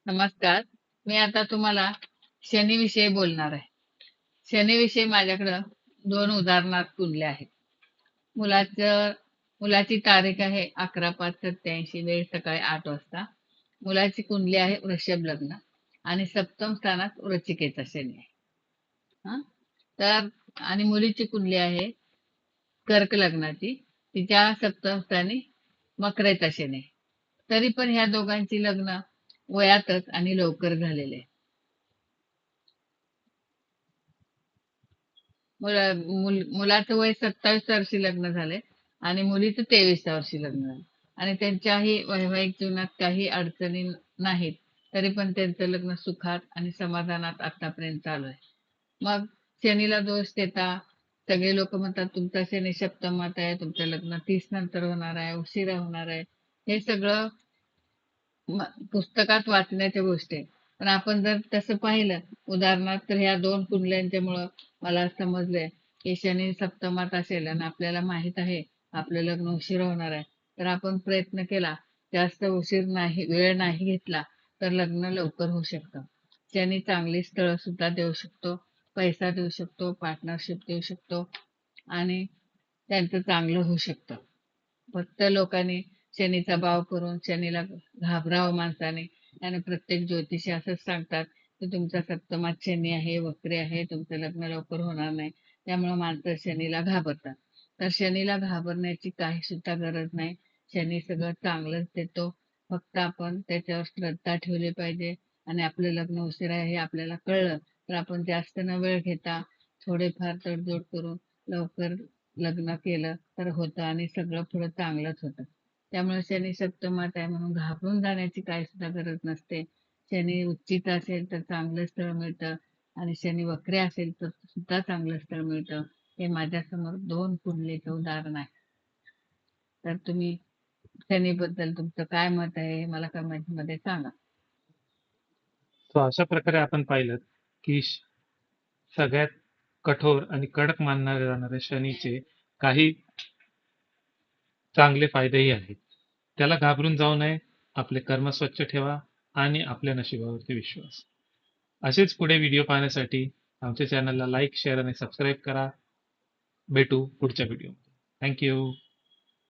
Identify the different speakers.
Speaker 1: नमस्कार. मी आता तुम्हाला शनीविषयी बोलणार आहे. शनीविषयी माझ्याकडं 2 उदाहरणार्थ कुंडल्या आहेत. मुलाचं मुलाची तारीख आहे 11/5/87, वेळ सकाळी 8 वाजता. मुलाची कुंडली आहे वृषभ लग्न आणि सप्तम स्थानात वृश्चिकेचा शनी आहे. हां. तर आणि मुलीची कुंडली आहे कर्क लग्नाची. तिच्या सप्तम स्थानी मकरेचा शनी आहे. तरी पण ह्या दोघांची लग्न वयातच आणि लवकर झालेले आहे. मुलाचं वय 27 वर्षी लग्न झालंय आणि मुलीचं 23 वर्षी लग्न झालं आणि त्यांच्याही वैवाहिक जीवनात काही अडचणी नाहीत. तरी पण त्यांचं लग्न सुखात आणि समाधानात आतापर्यंत चालू आहे. मग शनीला दोष देता सगळे लोक म्हणतात तुमचा शनी सप्तमात आहे, तुमचं लग्न 30 नंतर होणार आहे, उशिरा होणार आहे. हे सगळं पुस्तकात वाचण्याच्या गोष्टी आहेत. पण आपण जर तसं पाहिलं उदाहरणार्थ तर ह्या 2 कुंडल्यांच्यामुळं मला समजलंय की शनी सप्तमात असेल आणि आपल्याला माहित आहे आपलं लग्न उशिरा होणार आहे, तर आपण प्रयत्न केला, जास्त उशीर नाही, वेळ नाही घेतला, तर लग्न लवकर होऊ शकतं. शनी चांगली स्थळं सुद्धा देऊ शकतो, पैसा देऊ शकतो, पार्टनरशिप देऊ शकतो आणि त्यांचं चांगलं होऊ शकतं. फक्त लोकांनी शनीचा भाव करून शनीला घाबरावं माणसाने. आणि प्रत्येक ज्योतिषी असंच सांगतात की तुमचा सप्तमात शनी आहे, वक्री आहे, तुमचं लग्न लवकर होणार नाही. त्यामुळे माणसं शनीला घाबरतात. तर शनीला घाबरण्याची काही सुद्धा गरज नाही. शनी सगळं चांगलंच देतो. फक्त आपण त्याच्यावर श्रद्धा ठेवली पाहिजे आणि आपलं लग्न उशीर आहे हे आपल्याला कळलं तर आपण जास्त न वेळ घेता थोडेफार तडजोड करून लवकर लग्न केलं तर होतं आणि सगळं पुढं चांगलंच होतं. त्यामुळे शनी सप्तमात आहे म्हणून घाबरून जाण्याची काही सुद्धा गरज नसते. शनी उच्चित असेल तर चांगलं स्थळ मिळतं आणि शनी वक्री असेल तर सुद्धा चांगलं स्थळ मिळतं. हे माझ्यासमोर 2 कुंडलीचं उदाहरण आहे. तर तुम्ही शनीबद्दल तुमचं काय मत आहे हे मला कमेंटमध्ये सांगा.
Speaker 2: सो अशा प्रकारे आपण पाहिलं की सगळ्यात कठोर आणि कडक मानले जाणारे शनीचे काही चांगले फायदेही आहेत. त्याला घाबरून जाऊ नये, आपले कर्म स्वच्छ ठेवा आणि आपल्या नशिबावरती विश्वास. असेच पुढे व्हिडिओ पाहण्यासाठी आमच्या चॅनलला लाईक, शेअर आणि सबस्क्राईब करा. भेटू पुढच्या व्हिडिओ. थँक्यू.